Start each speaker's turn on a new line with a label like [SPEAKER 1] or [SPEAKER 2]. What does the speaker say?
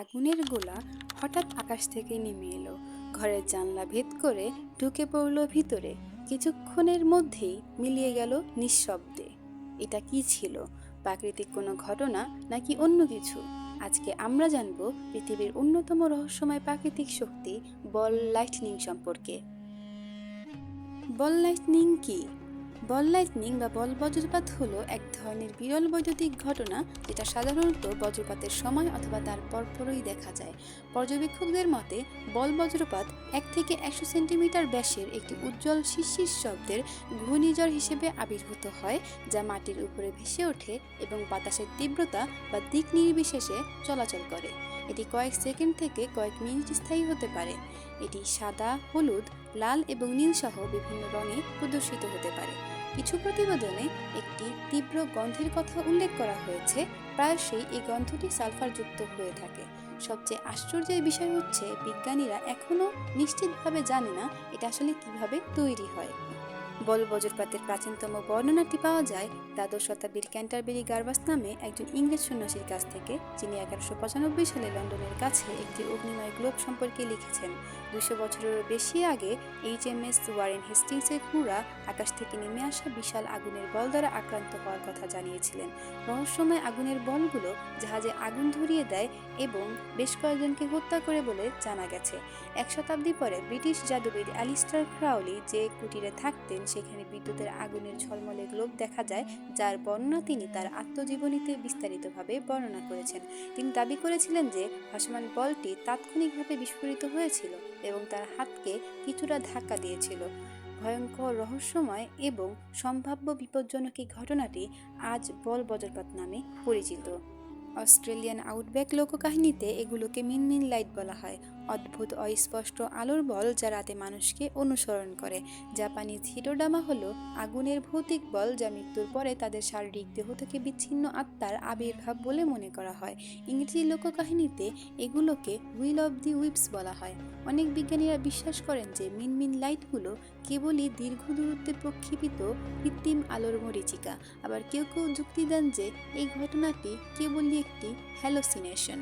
[SPEAKER 1] আগুনের গোলা হঠাৎ আকাশ থেকে নেমে এলো, ঘরের জানলা ভেদ করে ঢুকে পড়ল ভিতরে। কিছুক্ষণের মধ্যেই মিলিয়ে গেল নিঃশব্দে। এটা কি ছিল? প্রাকৃতিক কোনো ঘটনা নাকি অন্য কিছু? আজকে আমরা জানব পৃথিবীর অন্যতম রহস্যময় প্রাকৃতিক শক্তি বল লাইটনিং সম্পর্কে। বল লাইটনিং কি? বল লাইটনিং বা বল বজ্রপাত হলো এক ধরনের বিরল বৈদ্যুতিক ঘটনা, যেটা সাধারণত বজ্রপাতের সময় অথবা তার পরপরই দেখা যায়। পর্যবেক্ষকদের মতে বল বজ্রপাত 1 থেকে 100 সেন্টিমিটার ব্যাসের একটি উজ্জ্বল শিরশির শব্দের ঘূর্ণিঝড় হিসেবে আবির্ভূত হয়, যা মাটির উপরে ভেসে ওঠে এবং বাতাসের তীব্রতা বা দিক নির্বিশেষে চলাচল করে। এটি কয়েক সেকেন্ড থেকে কয়েক মিনিট স্থায়ী হতে পারে। এটি সাদা, হলুদ, লাল এবং নীল সহ বিভিন্ন রঙে প্রদর্শিত হতে পারে। কিছু প্রতিবেদনে একটি তীব্র গন্ধের কথা উল্লেখ করা হয়েছে। প্রায়শই এই গন্ধটি সালফারযুক্ত হয়ে থাকে। সবচেয়ে আশ্চর্যের বিষয় হচ্ছে, বিজ্ঞানীরা এখনও নিশ্চিতভাবে জানে না এটা আসলে কিভাবে তৈরি হয়। বল বজ্রপাতের প্রাচীনতম বর্ণনাটি পাওয়া যায় দ্বাদশ শতাব্দীর ক্যান্টারবেরি গার্বাস নামে একজন ইংরেজ সন্ন্যাসীর কাছ থেকে, যিনি 1195 সালে লন্ডনের কাছে একটি অগ্নিময় গ্লোব সম্পর্কে লিখেছেন। 200 বছরেরও বেশি আগে HMS ওয়ারেন হেস্টিংসের ক্রুরা আকাশ থেকে নেমে আসা বিশাল আগুনের বল দ্বারা আক্রান্ত হওয়ার কথা জানিয়েছিলেন। রহস্যময় আগুনের বলগুলো জাহাজে আগুন ধরিয়ে দেয় এবং বেশ কয়েকজনকে হত্যা করে বলে জানা গেছে। 1 শতাব্দী পরে ব্রিটিশ জাদুবিদ অ্যালিস্টার ক্রাউলি যে কুটিরে থাকতেন, সেখানে বিদ্যুতের আগুনের ঝলমলে গ্লোব দেখা যায়, যার বর্ণনা তিনি তার আত্মজীবনীতে বিস্তারিতভাবে বর্ণনা করেছেন। তিনি দাবি করেছিলেন যে ভাসমান বলটি তাৎক্ষণিকভাবে বিস্ফোরিত হয়েছিল এবং তার হাতকে কিছুটা ধাক্কা দিয়েছিল। ভয়ঙ্কর, রহস্যময় এবং সম্ভাব্য বিপজ্জনক এই ঘটনাটি আজ বল বজ্রপাত নামে পরিচিত। অস্ট্রেলিয়ান আউটব্যাক লোককাহিনীতে এগুলোকে মিনমিন লাইট বলা হয়। অদ্ভুত অস্পষ্ট আলোর বল যা রাতে মানুষকে অনুসরণ করে। জাপানিজ হিটোডামা হলো আগুনের ভৌতিক বল, যা মৃত্যুর পরে তাদের শারীরিক দেহ থেকে বিচ্ছিন্ন আত্মার আবির্ভাব বলে মনে করা হয়। ইংরেজি লোককাহিনীতে এগুলোকে হুইল অব দি উইপস বলা হয়। অনেক বিজ্ঞানীরা বিশ্বাস করেন যে মিনমিন লাইটগুলো কেবলই দীর্ঘ দূরত্বে প্রক্ষেপিত কৃত্রিম আলোর মরীচিকা। আবার কেউ কেউ যুক্তি দেন যে এই ঘটনাটি কেবলই একটি হ্যালোসিনেশন।